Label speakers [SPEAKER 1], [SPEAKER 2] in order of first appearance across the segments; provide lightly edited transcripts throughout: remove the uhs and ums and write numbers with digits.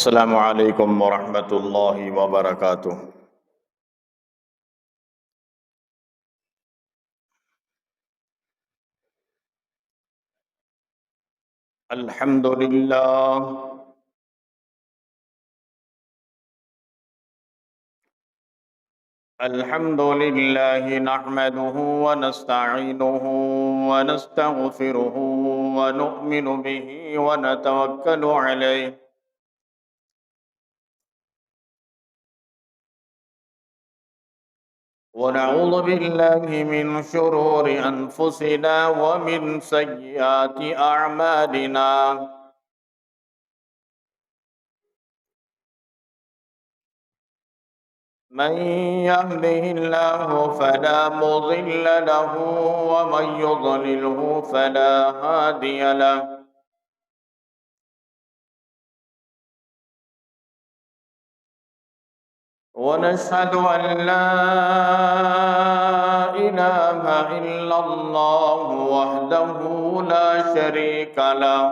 [SPEAKER 1] السلام علیکم ورحمۃ اللہ وبرکاتہ۔ الحمد للہ نحمده ونستعینه ونستغفره ونؤمن به ونتوکل علیہ ونعوذ باللہ من شرور انفسنا ومن سیئات اعمالنا، من يهده الله فلا مضل له ومن يضلله فلا هادي له، ونشهد أن لا إله إلا الله وحده لا شريك له،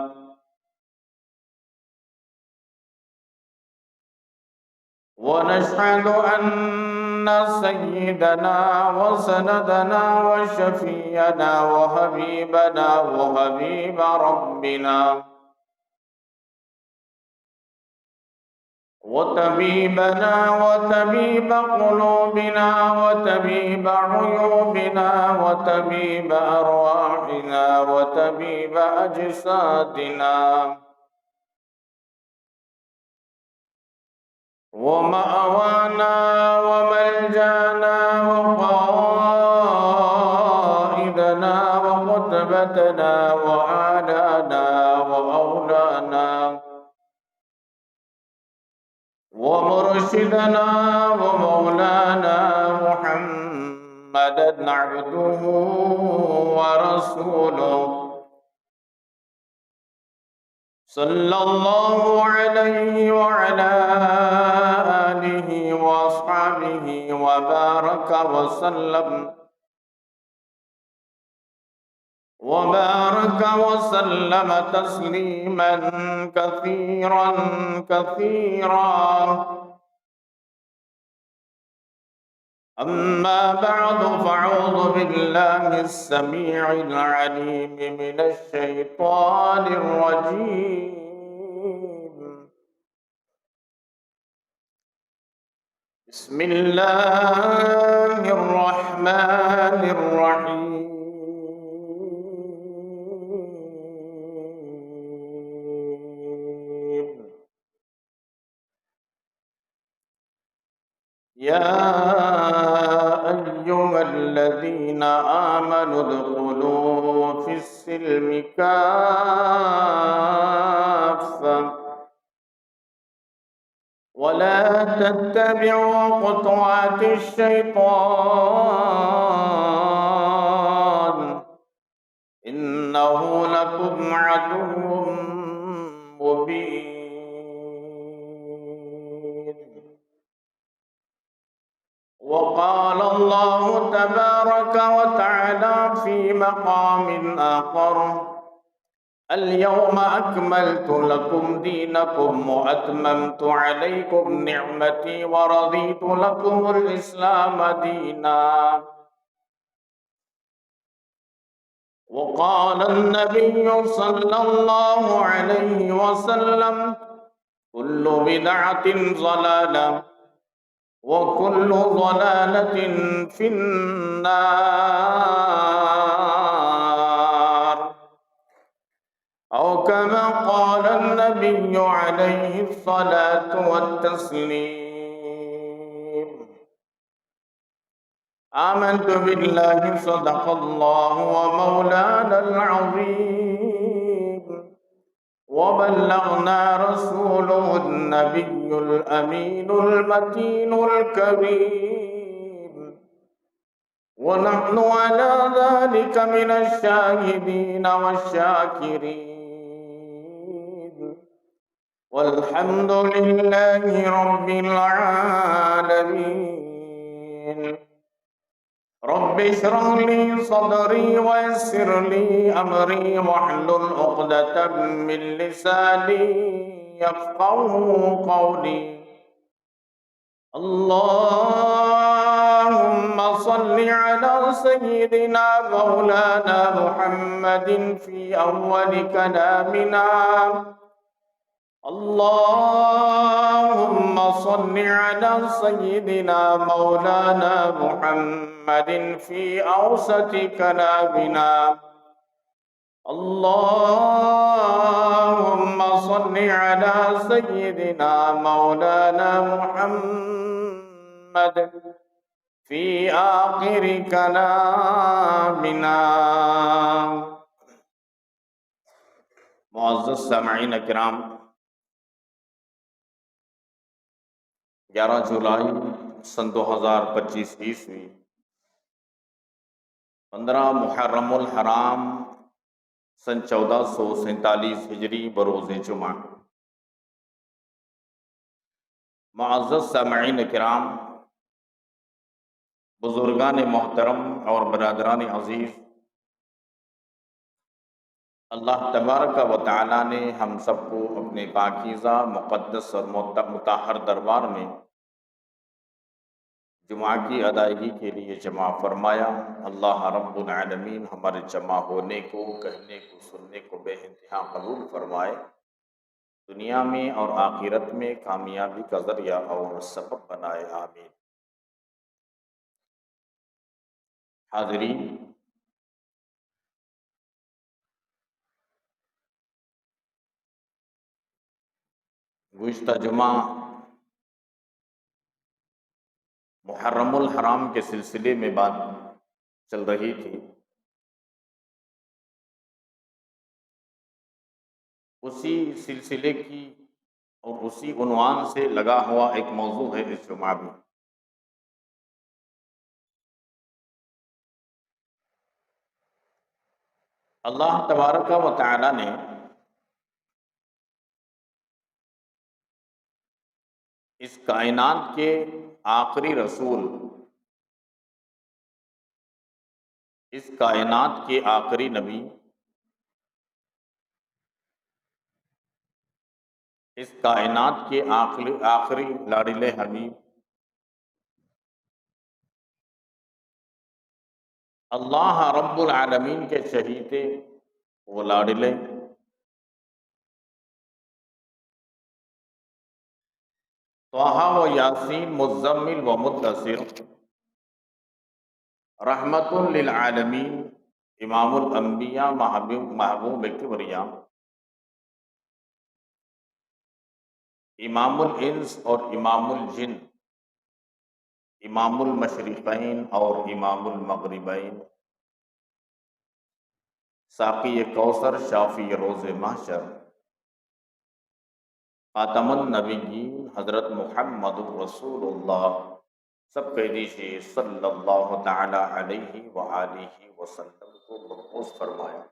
[SPEAKER 1] ونشهد أن سيدنا وسندنا وشفيعنا وحبيبنا وحبيب ربنا وطبيبنا وطبيب قلوبنا وطبيب عيوبنا وطبيب أرواحنا وطبيب أجسادنا ومأوانا وملجانا وقائدنا وقطبتنا وآلانا وأولانا ومرشدنا ومولانا محمدا عبده ورسوله، صلى الله عليه وعلى آله وأصحابه وبارك وسلم تسليما كثيرا كثيرا. أما بعد، فأعوذ بالله السميع العليم من الشيطان الرجيم. بسم الله الرحمن الرحيم. يا أيها الذين آمنوا ادخلوا في السلم كافة ولا تتبعوا خطوات الشيطان إنه لكم عدو مبين. وقال الله تبارك وتعالى في مقام آخر: اليوم أكملت لكم دينكم وأتممت عليكم نعمتي ورضيت لكم الإسلام دينا. وقال النبي صلى الله عليه وسلم: كل بدعة ضلالة وكل ضلالة في النار، أو كما قال النبي عليه الصلاة والتسليم. آمنت بالله صدق الله ومولانا العظيم، وبلغنا رسوله النبي الأمين المتين الكريم، ونحن على ذلك من الشاهدين والشاكرين، والحمد لله رب العالمين. رب اشرح لي صدري ويسر لي أمري واحلل عقدة من لساني يفقهوا قولي. اللهم صل على سيدنا مولانا محمد في أول كلامنا. اللهم صل على سيدنا مولانا محمد في أوسط كلامنا. اللهم صل على سيدنا مولانا محمد في آخر كلامنا. معزز سامعین کرام، 11 جولائی سن 2025 عیسوی، 15 محرم الحرام سن 1447 ہجری بروز جمعہ۔ معزز سامعین کرام، بزرگان محترم اور برادران عزیز، اللہ تبارک و تعالیٰ نے ہم سب کو اپنے پاکیزہ، مقدس اور مطہر دربار میں جمعہ کی ادائیگی کے لیے جمع فرمایا۔ اللہ رب العالمین ہمارے جمع ہونے کو، کہنے کو، سننے کو بے انتہا قبول فرمائے، دنیا میں اور آخرت میں کامیابی کا ذریعہ اور سبب بنائے، آمین۔ حاضرین، گزشتہ جمعہ محرم الحرام کے سلسلے میں بات چل رہی تھی۔ اسی سلسلے کی اور اسی عنوان سے لگا ہوا ایک موضوع ہے اس جمعہ میں۔ اللہ تبارک و تعالی نے اس کائنات کے آخری رسول، اس کائنات کے آخری نبی، اس کائنات کے آخری لاڈلے حبیب اللہ رب العالمین کے چہیتے وہ لاڈلے طٰہٰ و یاسین، مزمل و مدثر، رحمت للعالمین، امام الانبیاء، محبوب کبریا، امام الانس اور امام الجن، امام المشرقین اور امام المغربین، ساقی کوثر، شافی روز محشر، خاتم النبیین حضرت محمد رسول اللہ، سب کہہ دیجیے صلی اللہ تعالی علیہ وآلہ وسلم کو محفوظ فرمایا۔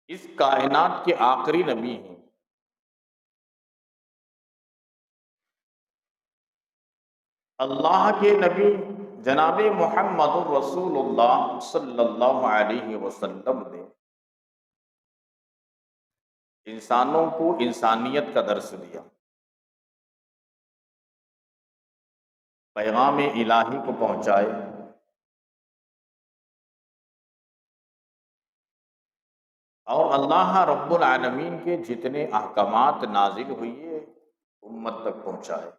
[SPEAKER 1] اس کائنات کے آخری نبی ہیں۔ اللہ کے نبی جناب محمد رسول اللہ صلی اللہ علیہ وسلم نے انسانوں کو انسانیت کا درس دیا، پیغام الہی کو پہنچائے، اور اللہ رب العالمین کے جتنے احکامات نازل ہوئے امت تک پہنچائے۔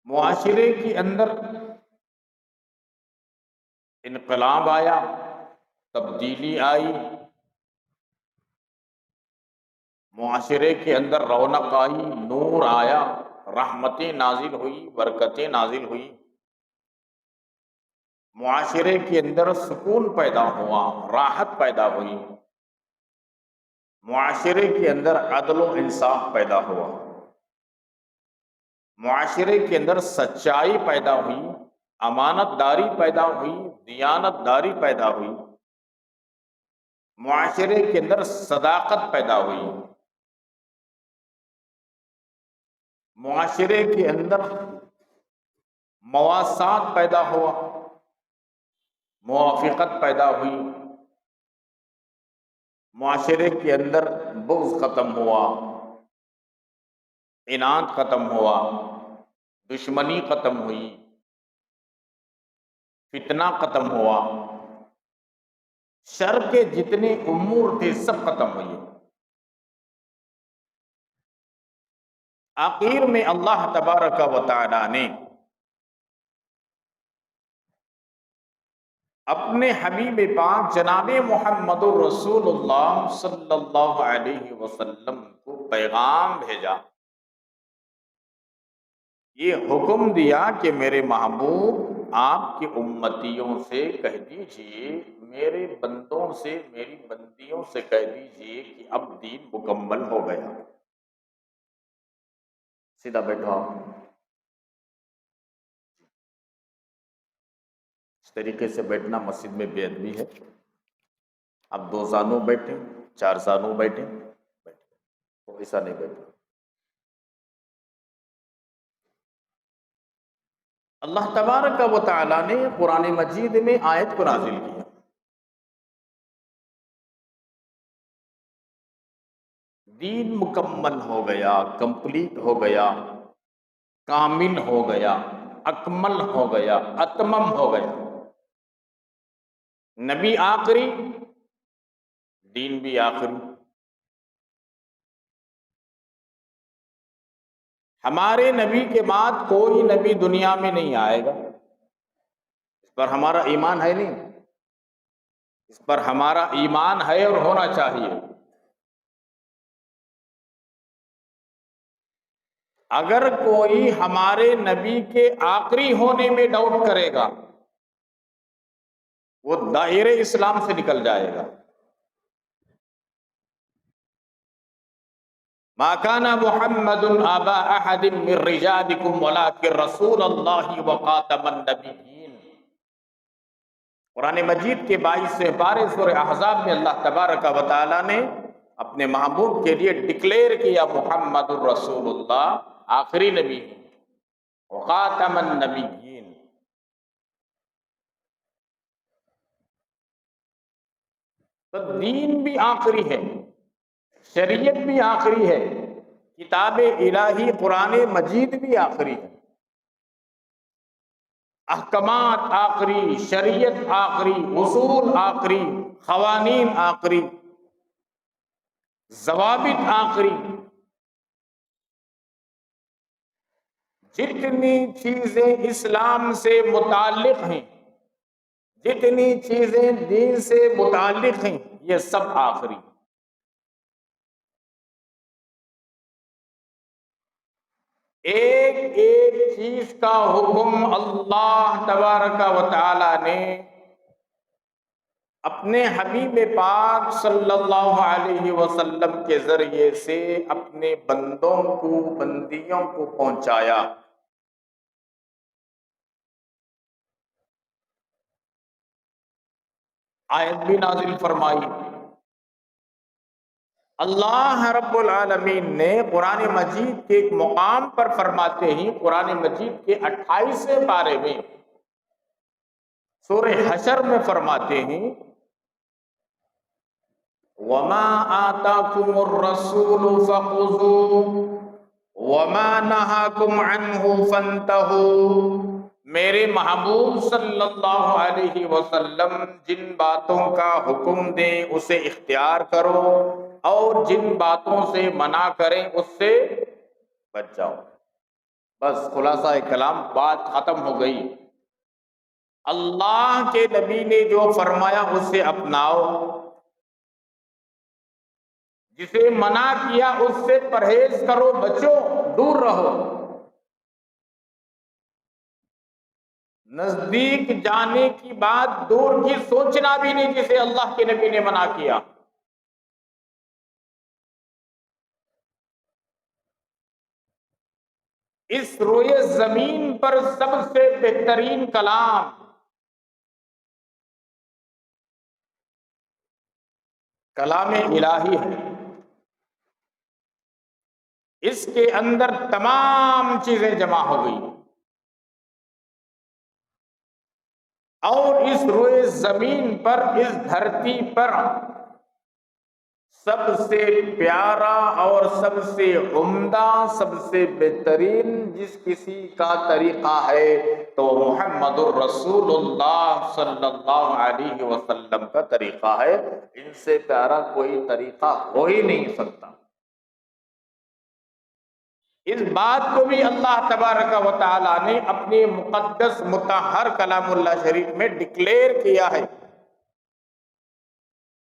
[SPEAKER 1] معاشرے کے اندر انقلاب آیا، تبدیلی آئی، معاشرے کے اندر رونق آئی، نور آیا، رحمتیں نازل ہوئی، برکتیں نازل ہوئی، معاشرے کے اندر سکون پیدا ہوا، راحت پیدا ہوئی، معاشرے کے اندر عدل و انصاف پیدا ہوا، معاشرے کے اندر سچائی پیدا ہوئی، امانت داری پیدا ہوئی، دیانت داری پیدا ہوئی، معاشرے کے اندر صداقت پیدا ہوئی، معاشرے کے اندر مواسات پیدا ہوا، موافقت پیدا ہوئی، معاشرے کے اندر بغض ختم ہوا، عناد ختم ہوا، دشمنی ختم ہوئی، فتنہ ختم ہوا، شر کے جتنے امور تھے سب ختم ہوئے۔ آخر میں اللہ تبارک و تعالی نے اپنے حبیب پاک جناب محمد الرسول اللہ صلی اللہ علیہ وسلم کو پیغام بھیجا، یہ حکم دیا کہ میرے محبوب آپ کی امتیوں سے کہہ دیجئے، میرے بندوں سے، میری بندیوں سے کہہ دیجئے کہ اب دین مکمل ہو گیا۔ سیدھا بیٹھو آپ، اس طریقے سے بیٹھنا مسجد میں بے ادبی ہے۔ اب 2 زانو بیٹھیں، 4 زانو بیٹھیں، تو ایسا نہیں بیٹھیں۔ اللہ تبارک و تعالی نے قرآن مجید میں آیت کو نازل کیا، دین مکمل ہو گیا، کمپلیٹ ہو گیا، کامل ہو گیا، اکمل ہو گیا، اتمم ہو گیا۔ نبی آخری، دین بھی آخری۔ ہمارے نبی کے بعد کوئی نبی دنیا میں نہیں آئے گا، اس پر ہمارا ایمان ہے نہیں؟ اس پر ہمارا ایمان ہے اور ہونا چاہیے۔ اگر کوئی ہمارے نبی کے آخری ہونے میں ڈاؤٹ کرے گا، وہ دائرے اسلام سے نکل جائے گا۔ ما كان محمد ابا احد من رجالكم ولكن رسول الله وخاتم النبيين۔ قرآن مجید کے 22ویں پارے سورہ احزاب میں اللہ تبارک و تعالی نے اپنے محبوب کے لیے ڈکلیئر کیا، محمد الرسول اللہ آخری نبی ہیں، وخاتم النبیین۔ تو دین بھی آخری ہے، شریعت بھی آخری ہے، کتاب الہی قرآن مجید بھی آخری ہے، احکامات آخری، شریعت آخری، اصول آخری، قوانین آخری، ضوابط آخری۔ جتنی چیزیں اسلام سے متعلق ہیں، جتنی چیزیں دین سے متعلق ہیں، یہ سب آخری۔ ایک ایک چیز کا حکم اللہ تبارک و تعالی نے اپنے حبیب پاک صلی اللہ علیہ وسلم کے ذریعے سے اپنے بندوں کو، بندیوں کو پہنچایا۔ آیت بھی نازل فرمائی۔ اللہ رب العالمین نے قرآن مجید کے ایک مقام پر فرماتے ہیں، قرآن مجید کے 28ویں پارے میں سورہ حشر میں فرماتے ہیں، وَمَا آتَاكُمُ الرَّسُولُ فَخُذُوهُ وَمَا نَهَاكُمْ عَنْهُ فَانْتَهُوا۔ میرے محبوب صلی اللہ علیہ وسلم جن باتوں کا حکم دیں اسے اختیار کرو، اور جن باتوں سے منع کریں اس سے بچ جاؤ۔ بس خلاصہ کلام، بات ختم ہو گئی۔ اللہ کے نبی نے جو فرمایا اسے اپناؤ، جسے منع کیا اس سے پرہیز کرو، بچو، دور رہو۔ نزدیک جانے کی بات دور کی سوچنا بھی نہیں، جسے اللہ کے نبی نے منع کیا۔ اس روئے زمین پر سب سے بہترین کلام کلام الہی ہے۔ اس کے اندر تمام چیزیں جمع ہو گئی۔ اور اس روئے زمین پر، اس دھرتی پر سب سے پیارا اور سب سے عمدہ، سب سے بہترین جس کسی کا طریقہ ہے تو محمد الرسول اللہ صلی اللہ علیہ وسلم کا طریقہ ہے۔ ان سے پیارا کوئی طریقہ ہو ہی نہیں سکتا۔ اس بات کو بھی اللہ تبارک و تعالی نے اپنے مقدس مطہر کلام اللہ شریف میں ڈکلیئر کیا ہے،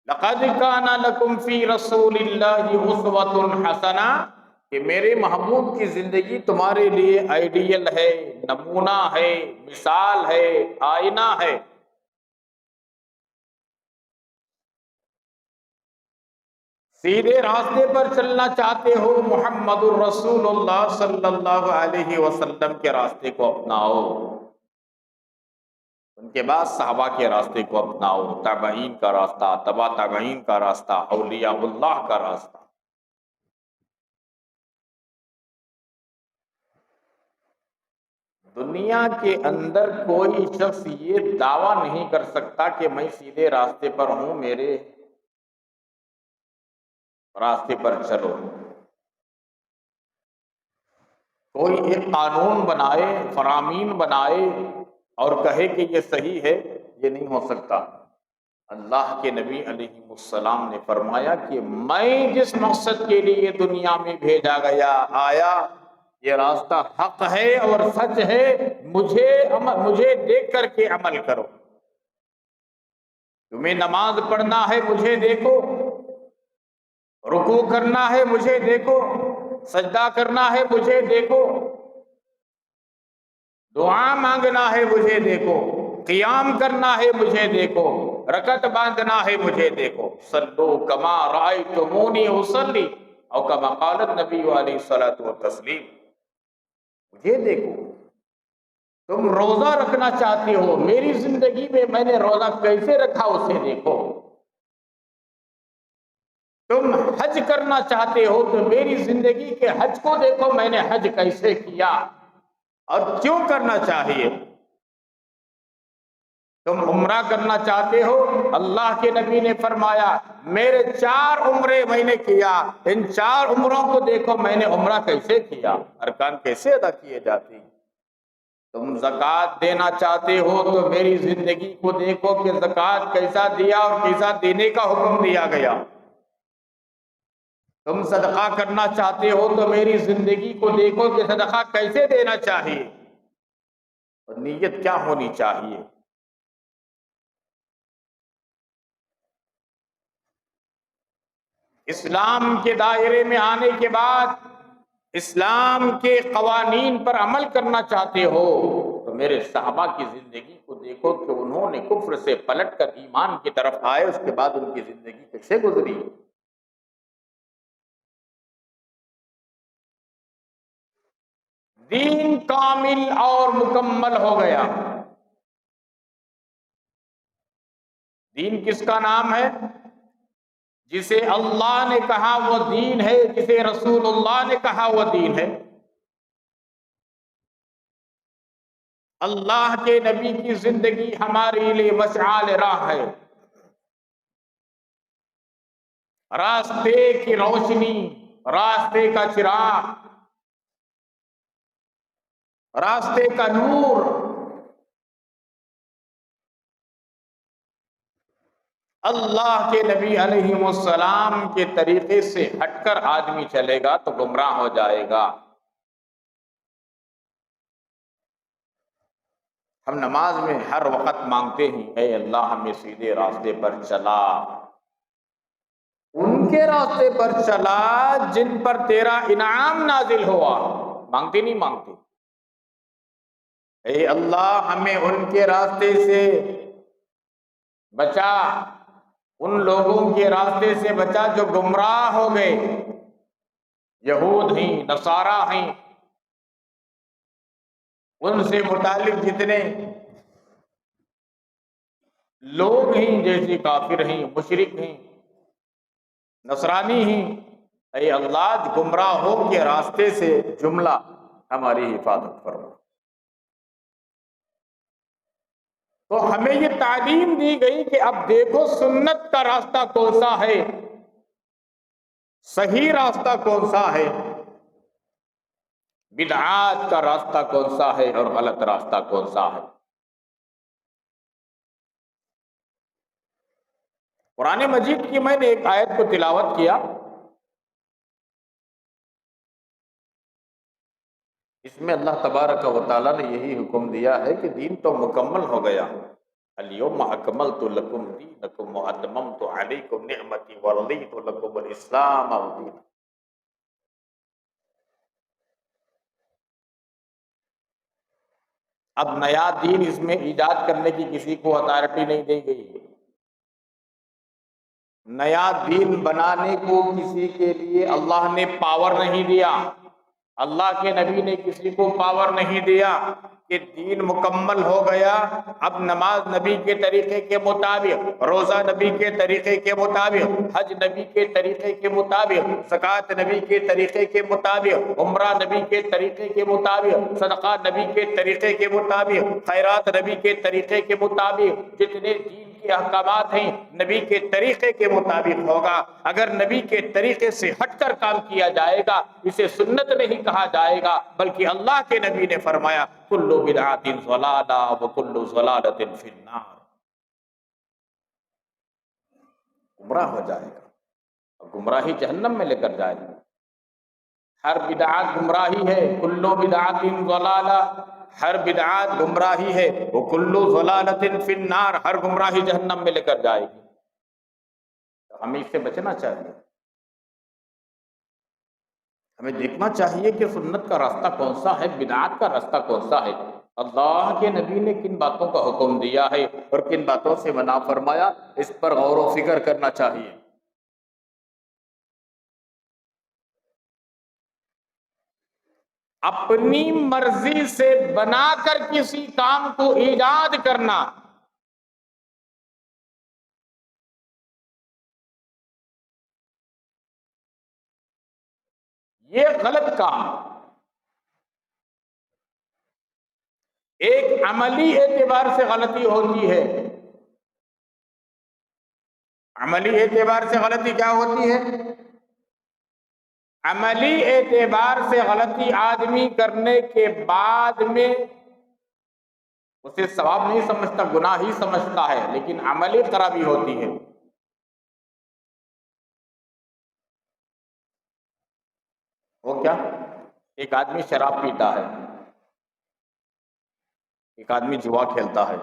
[SPEAKER 1] لَقَدْ كَانَ لَكُمْ فِي رَسُولِ اللَّهِ أُسْوَةٌ حَسَنَةٌ کہ میرے محبوب کی زندگی تمہارے لیے آئیڈیل ہے، نمونہ ہے، مثال ہے، آئینہ ہے۔ سیدھے راستے پر چلنا چاہتے ہو، محمد الرسول اللہ صلی اللہ علیہ وسلم کے راستے کو اپناؤ، ان کے بعد صحابہ کے راستے کو اپناؤ، تابعین کا راستہ، تبع تابعین کا راستہ، اولیاء اللہ کا راستہ۔ دنیا کے اندر کوئی شخص یہ دعویٰ نہیں کر سکتا کہ میں سیدھے راستے پر ہوں، میرے راستے پر چلو۔ کوئی ایک قانون بنائے، فرامین بنائے اور کہے کہ یہ صحیح ہے، یہ نہیں ہو سکتا۔ اللہ کے نبی علیہ السلام نے فرمایا کہ میں جس مقصد کے لیے دنیا میں بھیجا گیا آیا، یہ راستہ حق ہے اور سچ ہے، مجھے دیکھ کر کے عمل کرو۔ تمہیں نماز پڑھنا ہے مجھے دیکھو، رکوع کرنا ہے مجھے دیکھو، سجدہ کرنا ہے مجھے دیکھو، دعا مانگنا ہے مجھے دیکھو، قیام کرنا ہے مجھے دیکھو، رکعت باندھنا ہے مجھے دیکھو۔ صلو کما رأیتمونی اصلی او کما قال النبی علیہ الصلوۃ والتسلیم، مجھے دیکھو۔ تم روزہ رکھنا چاہتے ہو، میری زندگی میں نے روزہ کیسے رکھا اسے دیکھو۔ تم حج کرنا چاہتے ہو تو میری زندگی کے حج کو دیکھو، میں نے حج کیسے کیا اور کیوں کرنا چاہیے۔ تم عمرہ کرنا چاہتے ہو، اللہ کے نبی نے فرمایا میرے 4 عمرے میں نے کیا، ان 4 عمروں کو دیکھو میں نے عمرہ کیسے کیا، ارکان کیسے ادا کیے جاتے ہیں۔ تم زکوٰۃ دینا چاہتے ہو تو میری زندگی کو دیکھو کہ زکوٰۃ کیسا دیا اور کیسا دینے کا حکم دیا گیا۔ تم صدقہ کرنا چاہتے ہو تو میری زندگی کو دیکھو کہ صدقہ کیسے دینا چاہیے اور نیت کیا ہونی چاہیے۔ اسلام کے دائرے میں آنے کے بعد اسلام کے قوانین پر عمل کرنا چاہتے ہو تو میرے صحابہ کی زندگی کو دیکھو کہ انہوں نے کفر سے پلٹ کر ایمان کی طرف آئے، اس کے بعد ان کی زندگی کیسے گزری۔ دین کامل اور مکمل ہو گیا۔ دین کس کا نام ہے؟ جسے اللہ نے کہا وہ دین ہے، جسے رسول اللہ نے کہا وہ دین ہے۔ اللہ کے نبی کی زندگی ہمارے لیے مشعل راہ ہے، راستے کی روشنی، راستے کا چراغ، راستے کا نور۔ اللہ کے نبی علیہ السلام کے طریقے سے ہٹ کر آدمی چلے گا تو گمراہ ہو جائے گا۔ ہم نماز میں ہر وقت مانگتے ہیں اے اللہ ہمیں سیدھے راستے پر چلا، ان کے راستے پر چلا جن پر تیرا انعام نازل ہوا۔ مانگتے نہیں مانگتے، اے اللہ ہمیں ان کے راستے سے بچا، ان لوگوں کے راستے سے بچا جو گمراہ ہو گئے، یہود ہیں، نصارہ ہیں، ان سے متعلق جتنے لوگ ہیں جیسے کافر ہیں، مشرک ہیں، نصرانی ہیں، اے اللہ گمراہوں کے راستے سے جملہ ہماری حفاظت فرما۔ تو ہمیں یہ تعلیم دی گئی کہ اب دیکھو سنت کا راستہ کون سا ہے، صحیح راستہ کون سا ہے، بدعات کا راستہ کون سا ہے اور غلط راستہ کون سا ہے۔ قرآن مجید کی میں نے ایک آیت کو تلاوت کیا، اس میں اللہ تبارک و تعالیٰ نے یہی حکم دیا ہے کہ دین تو مکمل ہو گیا، الیوم اکملت لکم دینکم واتممت علیکم نعمتی ورضیت لکم الاسلام دینا۔ اب نیا دین اس میں ایجاد کرنے کی کسی کو اتھارٹی نہیں دی گئی ہے، نیا دین بنانے کو کسی کے لیے اللہ نے پاور نہیں دیا، اللہ کے نبی نے کسی کو پاور نہیں دیا کہ دین مکمل ہو گیا، اب نماز نبی کے طریقے کے مطابق، روزہ نبی کے طریقے کے مطابق، حج نبی کے طریقے کے مطابق، زکوٰۃ نبی کے طریقے کے مطابق، عمرہ نبی کے طریقے کے مطابق، صدقہ نبی کے طریقے کے مطابق، خیرات نبی کے طریقے کے مطابق، جتنے دین کے احکامات ہیں نبی کے طریقے کے مطابق ہوگا۔ اگر نبی کے طریقے سے ہٹ کر کام کیا جائے گا اسے سنت نہیں کہا جائے گا، بلکہ اللہ کے نبی نے فرمایا کل بدعۃ ضلالہ وکل ضلالۃ فی النار، گمراہ ہو جائے گا اور گمراہی جہنم میں لے کر جائے گا۔ ہر بدعت گمراہی ہے، کل بدعۃ ضلالہ، ہر بدعت گمراہی ہے، وکل ضلالۃ فی النار، ہر گمراہی جہنم میں لے کر جائے گی۔ ہمیں اس سے بچنا چاہیے، ہمیں دیکھنا چاہیے کہ سنت کا راستہ کون سا ہے، بدعات کا راستہ کون سا ہے، اللہ کے نبی نے کن باتوں کا حکم دیا ہے اور کن باتوں سے منع فرمایا، اس پر غور و فکر کرنا چاہیے۔ اپنی مرضی سے بنا کر کسی کام کو ایجاد کرنا یہ غلط کام، ایک عملی اعتبار سے غلطی ہوتی ہے۔ عملی اعتبار سے غلطی کیا ہوتی ہے؟ عملی اعتبار سے غلطی آدمی کرنے کے بعد میں اسے ثواب نہیں سمجھتا، گناہ ہی سمجھتا ہے، لیکن عملی خرابی ہوتی ہے۔ وہ کیا؟ ایک آدمی شراب پیتا ہے، ایک آدمی جوا کھیلتا ہے،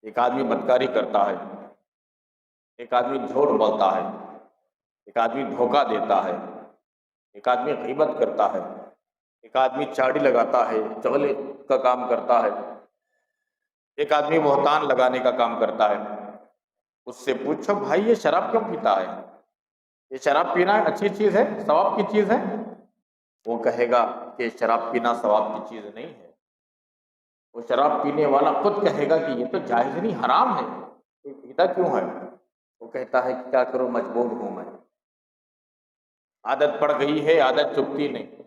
[SPEAKER 1] ایک آدمی بدکاری کرتا ہے، ایک آدمی جھوٹ بولتا ہے، ایک آدمی دھوکہ دیتا ہے، ایک آدمی غیبت کرتا ہے، ایک آدمی چاڑی لگاتا ہے، چغلے کا کام کرتا ہے، ایک آدمی بہتان لگانے کا کام کرتا ہے۔ اس سے پوچھو بھائی یہ شراب کیوں پیتا ہے؟ یہ شراب پینا اچھی چیز ہے، ثواب کی چیز ہے؟ وہ کہے گا کہ شراب پینا ثواب کی چیز نہیں ہے۔ وہ شراب پینے والا خود کہے گا کہ یہ تو جائز نہیں، حرام ہے، یہ پیتا کیوں ہے؟ وہ کہتا ہے کہ کیا کروں، مجبور ہوں میں، عادت پڑ گئی ہے، عادت چکتی نہیں۔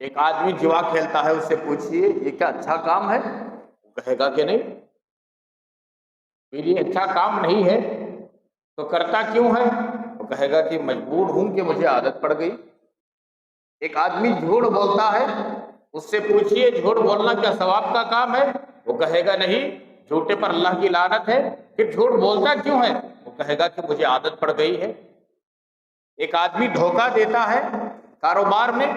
[SPEAKER 1] ایک آدمی جوا کھیلتا ہے، اس سے پوچھئے یہ کیا اچھا کام ہے؟ وہ کہے گا کہ نہیں، پھر یہ اچھا کام نہیں ہے تو کرتا کیوں ہے؟ وہ کہے گا کہ مجبور ہوں کہ مجھے عادت پڑ گئی۔ ایک آدمی جھوٹ بولتا ہے، اس سے پوچھئے جھوٹ بولنا کیا ثواب کا کام ہے؟ وہ کہے گا نہیں، جھوٹے پر اللہ کی لعنت ہے۔ پھر جھوٹ بولتا کیوں ہے؟ وہ کہے گا کہ مجھے عادت پڑ گئی ہے۔ ایک آدمی دھوکہ دیتا ہے کاروبار میں،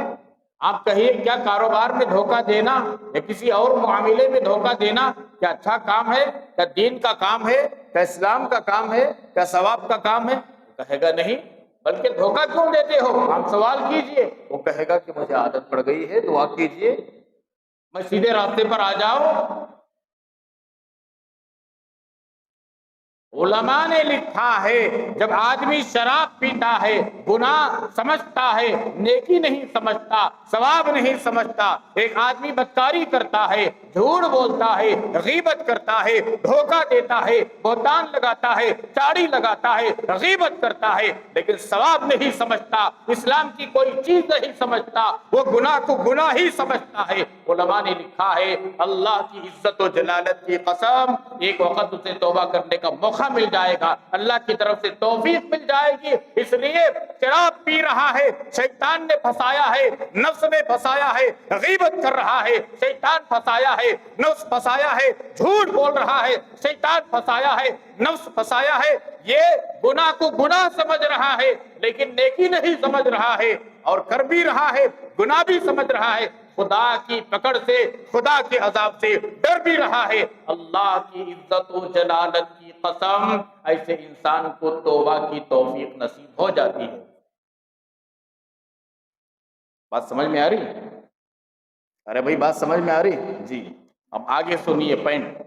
[SPEAKER 1] آپ کہیے کیا کاروبار میں دھوکہ دینا یا کسی اور معاملے میں دھوکہ دینا کیا اچھا کام ہے؟ کیا دین کا کام ہے؟ کیا اسلام کا کام ہے؟ کیا ثواب کا کام ہے؟ وہ کہے گا نہیں، بلکہ دھوکہ کیوں دیتے ہو؟ آپ سوال کیجئے۔ وہ کہے گا کہ مجھے عادت پڑ گئی ہے، دعا کیجئے میں سیدھے راستے پر آ جاؤں۔ علماء نے لکھا ہے جب آدمی شراب پیتا ہے، گناہ سمجھتا ہے، نیکی نہیں سمجھتا، ثواب نہیں سمجھتا، ایک آدمی بدکاری کرتا ہے، جھوٹ بولتا ہے، غیبت کرتا ہے، دھوکہ دیتا ہے، بہتان لگاتا ہے، چاڑی لگاتا ہے، غیبت کرتا ہے، لیکن ثواب نہیں سمجھتا، اسلام کی کوئی چیز نہیں سمجھتا، وہ گناہ کو گناہ ہی سمجھتا ہے۔ علماء نے لکھا ہے اللہ کی عزت و جلالت کی قسم، ایک وقت اسے توبہ کرنے کا موقع مل جائے گا، اللہ کی طرف سے توفیق مل جائے گی، اس لیے شراب پی رہا ہے، شیطان نے پھنسایا ہے، نفس نے پھنسایا ہے، غیبت کر رہا ہے، شیطان پھنسایا ہے، نفس پھنسایا ہے، جھوٹ بول رہا ہے، شیطان پھنسایا ہے، نفس پھنسایا ہے، یہ گناہ کو گناہ سمجھ رہا ہے لیکن نیکی نہیں سمجھ رہا ہے، اور کر بھی رہا ہے، گناہ بھی سمجھ رہا ہے، خدا کی پکڑ سے، خدا کے عذاب سے ڈر بھی رہا ہے۔ اللہ کی عزت و جلالت کی قسم، ایسے انسان کو توبہ کی توفیق نصیب ہو جاتی ہے۔ بات سمجھ میں آ رہی؟ ارے بھائی بات سمجھ میں آ رہی؟ جی اب آگے سنیے پوائنٹ۔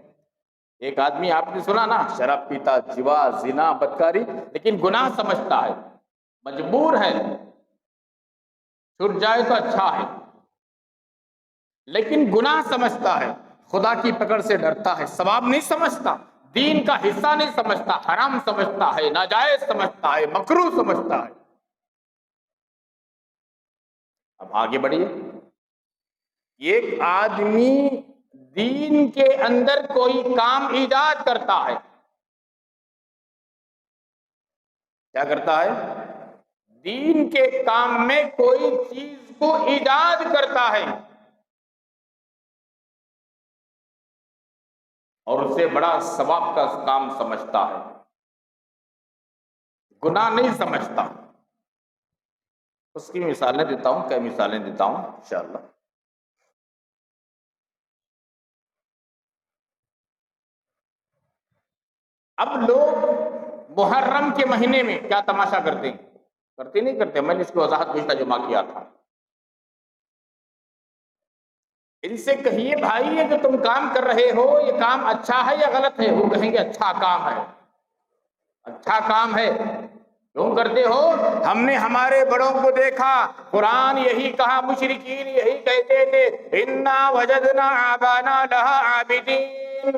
[SPEAKER 1] ایک آدمی آپ نے سنا نا، شراب پیتا، جوا، زنا، بدکاری، لیکن گناہ سمجھتا ہے، مجبور ہے، چھٹ جائے تو اچھا ہے، لیکن گناہ سمجھتا ہے، خدا کی پکڑ سے ڈرتا ہے، ثواب نہیں سمجھتا، دین کا حصہ نہیں سمجھتا، حرام سمجھتا ہے، ناجائز سمجھتا ہے، مکروہ سمجھتا ہے۔ اب آگے بڑھیے۔ ایک آدمی دین کے اندر کوئی کام ایجاد کرتا ہے، کیا کرتا ہے؟ دین کے کام میں کوئی چیز کو ایجاد کرتا ہے، اور اسے بڑا ثواب کا کام سمجھتا ہے، گناہ نہیں سمجھتا۔ اس کی مثالیں دیتا ہوں، کئی مثالیں دیتا ہوں انشاءاللہ۔ اب لوگ محرم کے مہینے میں کیا تماشا کرتے ہیں؟ کرتے نہیں کرتے؟ میں نے اس کی وضاحت پچھلا جمعہ کیا تھا۔ ان سے کہیے بھائی یہ جو تم کام کر رہے ہو یہ کام اچھا ہے یا غلط ہے؟ وہ کہیں گے اچھا کام ہے، اچھا کام ہے۔ کیوں کرتے ہو؟ ہم نے ہمارے بڑوں کو دیکھا، قرآن یہی کہا، مشرکین یہی کہتے تھے، اِنَّا وَجَدْنَا آبَانَا لَهَا عَابِدِينَ،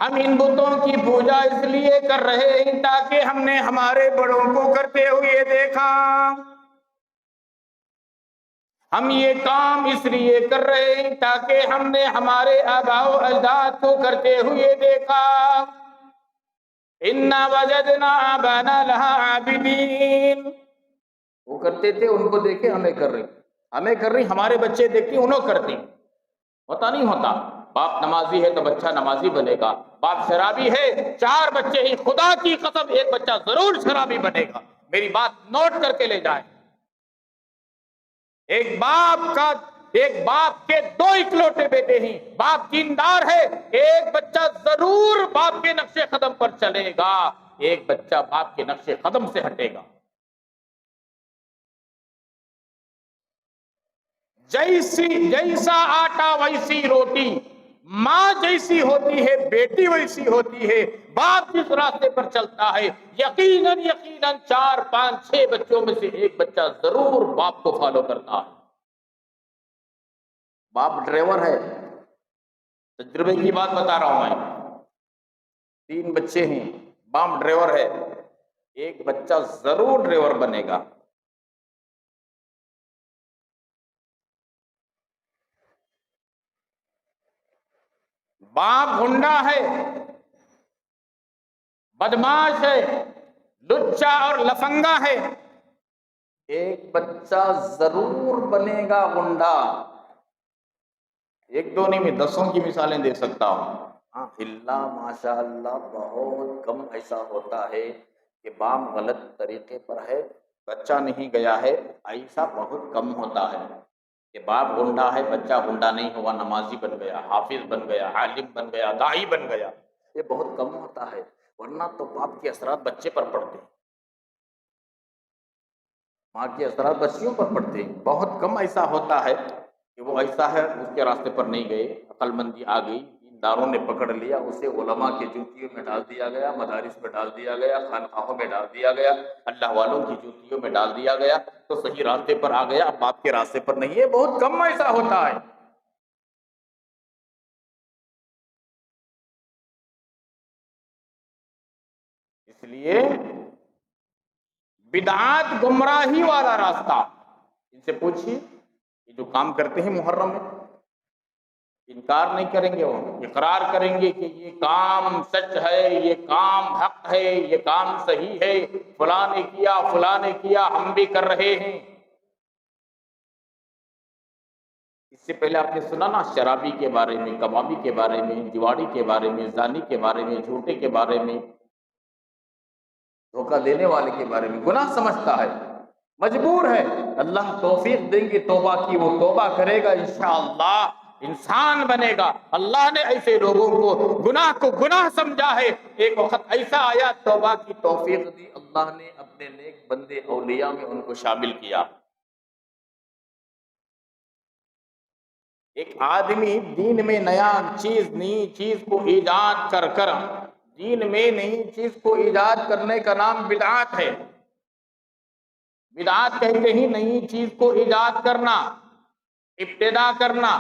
[SPEAKER 1] ہم ان بتوں کی پوجا اس لیے کر رہے ہیں تاکہ ہم نے ہمارے بڑوں کو کرتے ہوئے دیکھا، ہم یہ کام اس لیے کر رہے ہیں تاکہ ہم نے ہمارے آباء و اجداد کو کرتے ہوئے دیکھا۔ اِنَّا وَجَدْنَا آبَانَا لَهَا عَابِدِينَ، وہ کرتے تھے، ان کو دیکھے ہمیں کر رہی، ہمیں کر رہی، ہمارے بچے دیکھتے انہوں کرتے۔ ہوتا نہیں ہوتا؟ باپ نمازی ہے تو بچہ نمازی بنے گا، باپ شرابی ہے، 4 بچے ہی، خدا کی قسم ایک بچہ ضرور شرابی بنے گا، میری بات نوٹ کر کے لے جائیں۔ ایک باپ کے 2 اکلوتے بیٹے ہیں، باپ دیندار ہے، ایک بچہ ضرور باپ کے نقش قدم پر چلے گا، ایک بچہ باپ کے نقش قدم سے ہٹے گا۔ جیسا آٹا ویسی روٹی، ماں جیسی ہوتی ہے بیٹی ویسی ہوتی ہے، باپ جس راستے پر چلتا ہے یقیناً 4 5 6 بچوں میں سے ایک بچہ ضرور باپ کو فالو کرتا ہے۔ باپ ڈرائیور ہے، تجربے کی بات بتا رہا ہوں میں، 3 بچے ہیں، باپ ڈرائیور ہے، ایک بچہ ضرور ڈرائیور بنے گا۔ باپ گنڈا ہے، بدماش ہے، لچا اور لفنگا ہے، ایک بچہ ضرور بنے گا گنڈا۔ 1 2 نہیں، میں 10 کی مثالیں دے سکتا ہوں۔ اللہ ماشاء اللہ بہت کم ایسا ہوتا ہے کہ باپ غلط طریقے پر ہے، بچہ نہیں گیا ہے، ایسا بہت کم ہوتا ہے کہ باپ گنڈا ہے، بچہ گنڈا نہیں ہوا، نمازی بن گیا، حافظ بن گیا، عالم بن گیا، داعی بن گیا، یہ بہت کم ہوتا ہے، ورنہ تو باپ کے اثرات بچے پر پڑتے ہیں، ماں کے اثرات بچیوں پر پڑتے ہیں۔ بہت کم ایسا ہوتا ہے کہ وہ ایسا ہے اس کے راستے پر نہیں گئے، عقل مندی آ گئی، دین داروں نے پکڑ لیا، اسے علماء کی جوتیوں میں ڈال دیا گیا، مدارس میں ڈال دیا گیا، خانقاہوں میں ڈال دیا گیا، اللہ والوں کی جوتیوں میں ڈال دیا گیا تو صحیح راستے پر آ گیا، اب باپ کے راستے پر نہیں ہے۔ بہت کم ایسا ہوتا ہے۔ اس لیے بدعات گمراہی والا راستہ۔ ان سے پوچھیے یہ جو کام کرتے ہیں محرم میں، انکار نہیں کریں گے، وہ اقرار کریں گے کہ یہ کام سچ ہے، یہ کام حق ہے، یہ کام صحیح ہے، فلاں نے کیا، فلاں نے کیا، ہم بھی کر رہے ہیں۔ اس سے پہلے آپ نے سنا نا شرابی کے بارے میں، کبابی کے بارے میں، جواڑی کے بارے میں، زانی کے بارے میں، جھوٹے کے بارے میں، دھوکہ دینے والے کے بارے میں۔ گناہ سمجھتا ہے، مجبور ہے، اللہ توفیق دیں گے توبہ کی، وہ توبہ کرے گا انشاءاللہ انسان بنے گا۔ اللہ نے ایسے لوگوں کو گناہ سمجھا ہے، ایک وقت ایسا آیا توبہ کی توفیق دی، اللہ نے اپنے نیک بندے اولیاء میں ان کو شامل کیا۔ ایک آدمی دین میں نیا چیز، نئی چیز کو ایجاد کر دین میں نئی چیز کو ایجاد کرنے کا نام بدعات ہے۔ بدعات کہتے ہی نئی چیز کو ایجاد کرنا، ابتدا کرنا۔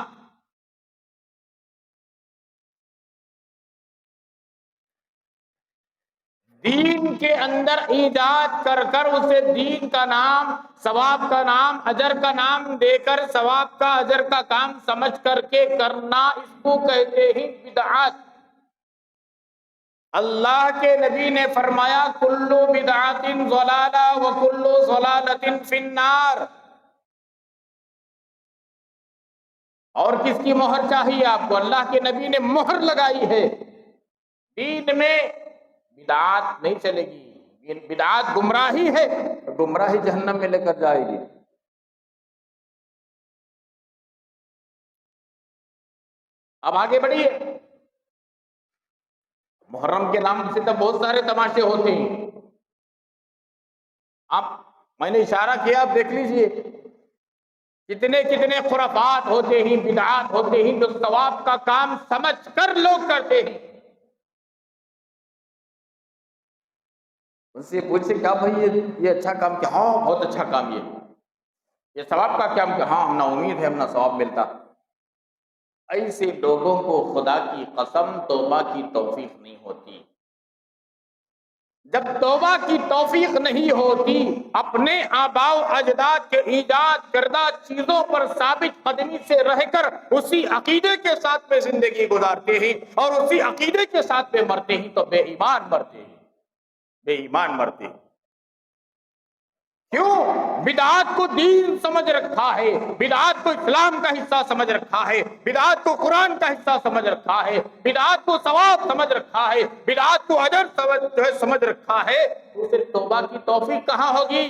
[SPEAKER 1] دین کے اندر ایجاد کر اسے دین کا نام، ثواب کا نام، اجر کا نام دے کر ثواب کا اجر کا کام سمجھ کر کے کرنا، اس کو کہتے ہیں بدعات۔ اللہ کے نبی نے فرمایا کلو بدعات ضلالہ وکلو ضلالۃ فی النار۔ اور کس کی مہر چاہیے آپ کو؟ اللہ کے نبی نے مہر لگائی ہے، دین میں بدعات نہیں چلے گی، بدعات گمراہی ہے، گمراہی جہنم میں لے کر جائے گی۔ اب آگے بڑھیے، محرم کے نام سے تو بہت سارے تماشے ہوتے ہیں۔ اب میں نے اشارہ کیا، آپ دیکھ لیجئے کتنے کتنے خرافات ہوتے ہیں، بدعات ہوتے ہیں جو ثواب کا کام سمجھ کر لوگ کرتے ہیں۔ ان سے پوچھے کیا بھائی یہ اچھا کام کیا؟ ہاں بہت اچھا کام، یہ ثواب کا کام کیا؟ ہاں ہم نا امید ہے ہم نا ثواب ملتا۔ ایسے لوگوں کو خدا کی قسم توبہ کی توفیق نہیں ہوتی۔ جب توبہ کی توفیق نہیں ہوتی، اپنے آباء و اجداد کے ایجاد کردہ چیزوں پر ثابت قدمی سے رہ کر اسی عقیدے کے ساتھ میں زندگی گزارتے ہیں اور اسی عقیدے کے ساتھ میں مرتے ہیں تو بے ایمان مرتے ہیں، بے ایمان مرتے ہیں۔ کیوں؟ بدعات کو دین سمجھ رکھا ہے، بدعات کو اسلام کا حصہ سمجھ رکھا ہے، بدعات کو قرآن کا حصہ سمجھ رکھا ہے، بدعات کو ثواب سمجھ رکھا ہے، بدعات کو اجر سمجھ رکھا ہے، اسے توبہ کی توفیق کہاں ہوگی؟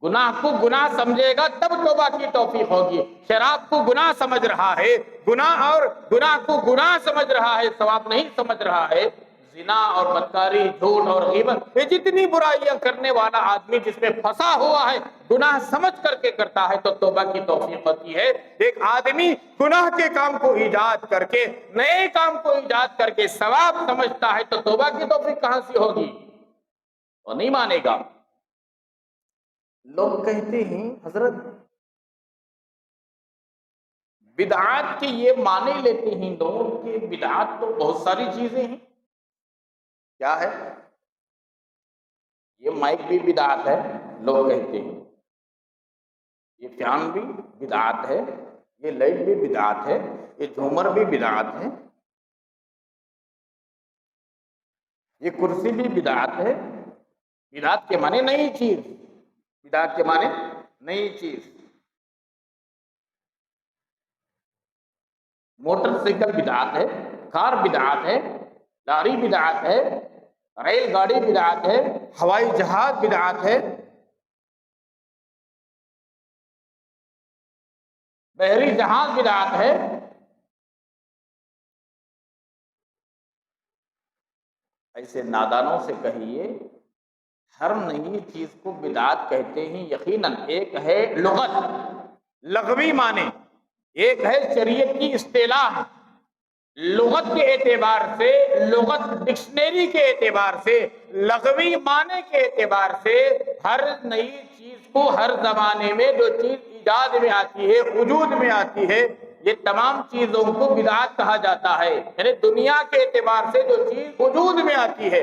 [SPEAKER 1] گناہ کو گناہ سمجھے گا تب توبہ کی توفیق ہوگی۔ شراب کو گناہ سمجھ رہا ہے، گناہ کو گناہ سمجھ رہا ہے، ثواب نہیں سمجھ رہا ہے۔ زنا اور بدکاری، جھوٹ اور غیبت، یہ جتنی برائیاں کرنے والا آدمی جس میں پھنسا ہوا ہے، گناہ سمجھ کر کے کرتا ہے تو توبہ کی توفیق ہوتی ہے۔ ایک آدمی گناہ کے کام کو ایجاد کر کے، نئے کام کو ایجاد کر کے ثواب سمجھتا ہے تو توبہ کی توفیق کہاں سے ہوگی؟ وہ نہیں مانے گا۔ لوگ کہتے ہیں حضرت بدعات کے یہ معنی لیتے ہیں لوگ کہ بدعات تو بہت ساری چیزیں ہیں۔ کیا ہے؟ یہ مائک بھی بدعات ہے، لوگ کہتے ہیں، یہ فین بھی بدعات ہے، یہ لائٹ بھی بدعات ہے، یہ جھومر بھی بدعات ہے، یہ کرسی بھی بدعات ہے۔ بدعات کے معنی نئی چیز، بدعات کے معنی نئی چیز۔ موٹر سائیکل بدعات ہے، کار بدعات ہے، لاری بدعات ہے، ریل گاڑی بدعات ہے، ہوائی جہاز بدعات ہے، بحری جہاز بدعات ہے۔ ایسے نادانوں سے کہیے ہر نئی چیز کو بدعات کہتے ہیں۔ یقیناً ایک ہے لغت، لغوی معنی، ایک ہے شریعت کی اصطلاح۔ لغت کے اعتبار سے، لغت ڈکشنری کے اعتبار سے، لغوی معنی کے اعتبار سے ہر نئی چیز کو ہر زمانے میں جو چیز ایجاد میں آتی ہے، وجود میں آتی ہے، یہ تمام چیزوں کو بدعات کہا جاتا ہے۔ یعنی دنیا کے اعتبار سے جو چیز وجود میں آتی ہے،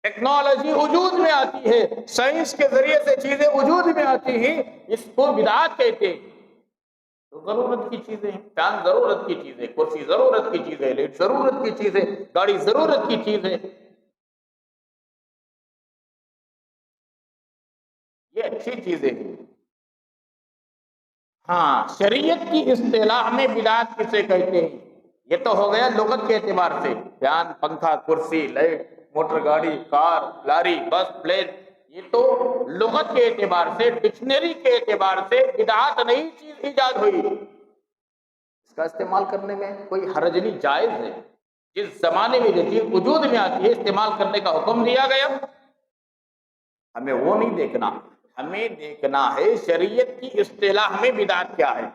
[SPEAKER 1] ٹیکنالوجی وجود میں آتی ہے، سائنس کے ذریعے سے چیزیں وجود میں آتی ہیں، اس کو بدعات کہتے ہیں۔ تو ضرورت کی چیزیں ہیں، فین ضرورت کی چیزیں، کرسی ضرورت کی چیزیں، لیٹ ضرورت کی چیزیں، گاڑی ضرورت کی چیزیں، یہ اچھی چیزیں ہیں۔ ہاں، شریعت کی اصطلاح میں بدعت کسے کہتے ہیں؟ یہ تو ہو گیا لغت کے اعتبار سے، فین، پنکھا، کرسی، لائٹ، موٹر گاڑی، کار، لاری، بس، پلین، یہ تو لغت کے اعتبار سے، ڈکشنری کے اعتبار سے بدعت نئی چیز ایجاد ہوئی، اس کا استعمال کرنے میں کوئی حرج نہیں، جائز ہے۔ جس زمانے میں جو چیز وجود میں آتی ہے استعمال کرنے کا حکم دیا گیا، ہمیں وہ نہیں دیکھنا، ہمیں دیکھنا ہے شریعت کی اصطلاح میں بدعت کیا ہے۔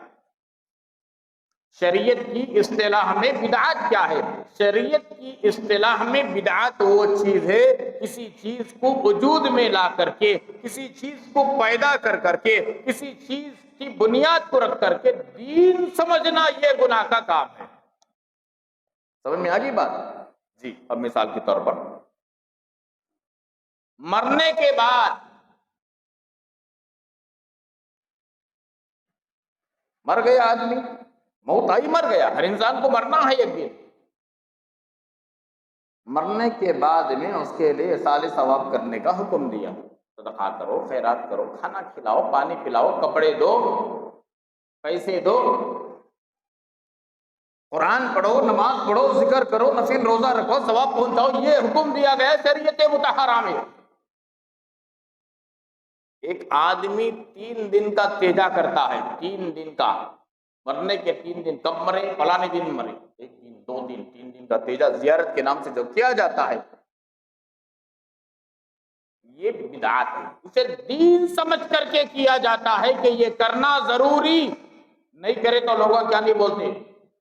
[SPEAKER 1] شریعت کی اصطلاح میں بدعت کیا ہے؟ شریعت کی اصطلاح میں بدعت وہ چیز ہے، کسی چیز کو وجود میں لا کر کے، کسی چیز کو پیدا کر کے، کسی چیز کی بنیاد کو رکھ کر کے دین سمجھنا، یہ گناہ کا کام ہے۔ سمجھ میں آ گئی بات؟ جی، اب مثال کے طور پر مرنے کے بعد، مر گیا آدمی، موت آئی، مر گیا، ہر انسان کو مرنا ہے ایک دن۔ مرنے کے بعد میں اس کے لیے اصال ثواب کرنے کا حکم دیا، صدقہ کرو، خیرات کرو، کھانا کھلاؤ، پانی پلاؤ، کپڑے دو، پیسے دو، قرآن پڑھو، نماز پڑھو، ذکر کرو، نفل روزہ رکھو، ثواب پہنچاؤ، یہ حکم دیا گیا شریعت مطہرہ میں۔ ایک آدمی 3 دن کا تیجا کرتا ہے، 3 دن کا، مرنے کے 3 دن، کب مرے؟ فلانے دن مرے، 1 دن، 2 دن، 3 دن کا تیجا زیارت کے نام سے جو کیا جاتا ہے، یہ بدعات ہے۔ اسے دین سمجھ کر کے کیا جاتا ہے کہ یہ کرنا ضروری، نہیں کرے تو لوگوں کیا نہیں بولتے،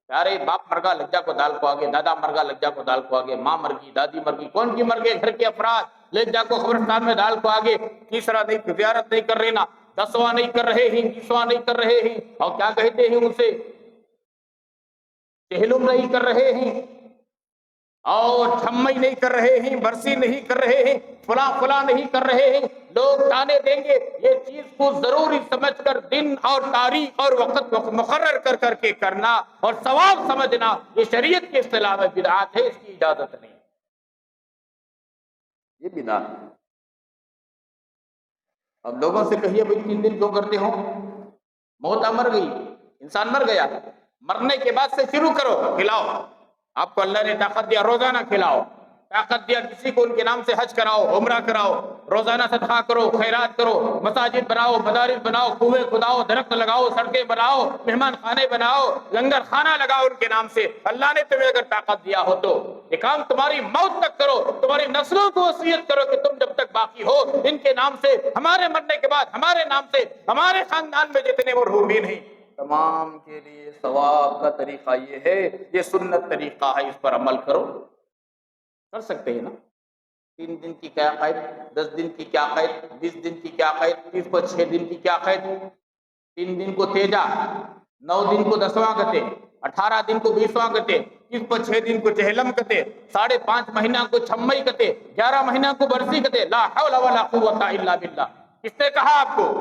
[SPEAKER 1] ارے باپ مرگا لجا کو دال کو آگے، دادا مرگا لجا کو دال کو آگے، ماں مر گئی، دادی مر گئی، کون کی مر گئے؟ گھر کے افراد، لجا کو قبرستان میں دال کو آگے، تیسرا نہیں، زیارت نہیں کر رہے نا، 10واں نہیں کر رہے ہیں، 20واں نہیں کر رہے ہیں، اور کیا کہتے ہیں اسے، چہلم نہیں کر رہے ہیں، اور چھمئی نہیں کر رہے ہیں، برسی نہیں کر رہے ہیں، فلاں فلاں نہیں کر رہے ہیں، لوگ تانے دیں گے۔ یہ چیز کو ضروری سمجھ کر دن اور تاریخ اور وقت مقرر کر کے کرنا اور ثواب سمجھنا، یہ شریعت کے اصطلاح میں بدعات ہے، اس کی اجازت نہیں، یہ بدعات ہے۔ اب لوگوں سے کہیے بھائی 3 دن کیوں کرتے ہو؟ موت مر گئی، انسان مر گیا، مرنے کے بعد سے شروع کرو، کھلاؤ، آپ کو اللہ نے طاقت دیا، روزانہ کھلاؤ، طاقت دیا کسی کو ان کے نام سے حج کراؤ، عمرہ کراؤ، روزانہ صدقہ کرو، خیرات کرو، مساجد بناؤ، مدارس بناؤ، کنویں کھداؤ، درخت لگاؤ، سڑکیں بناؤ، مہمان خانے بناؤ، لنگر خانہ لگاؤ ان کے نام سے۔ اللہ نے تمہیں اگر طاقت دیا ہو تو یہ کام تمہاری موت تک کرو، تمہاری نسلوں کو وصیت کرو کہ تم جب تک باقی ہو ان کے نام سے، ہمارے مرنے کے بعد ہمارے نام سے، ہمارے خاندان میں جتنے مرحومین ہیں تمام کے لیے ثواب کا طریقہ یہ ہے، یہ سنت طریقہ ہے، اس پر عمل کرو۔ کر سکتے ہیں نا؟ 3 دن کی کیا قید، 10 دن کی کیا قید، 20 دن کی کیا قید، 30 کو 6 دن کی کیا قید، 3 دن کو تیجا، 9 دن کو 10واں کہتے، 18 دن کو 20واں کہتے، 30 کو 6 دن کو چہلم کہتے، 5.5 مہینہ کو چھمئی کہتے، 11 مہینہ کو برسی کہتے۔ لا حول ولا قوت الا باللہ، کس نے کہا آپ کو؟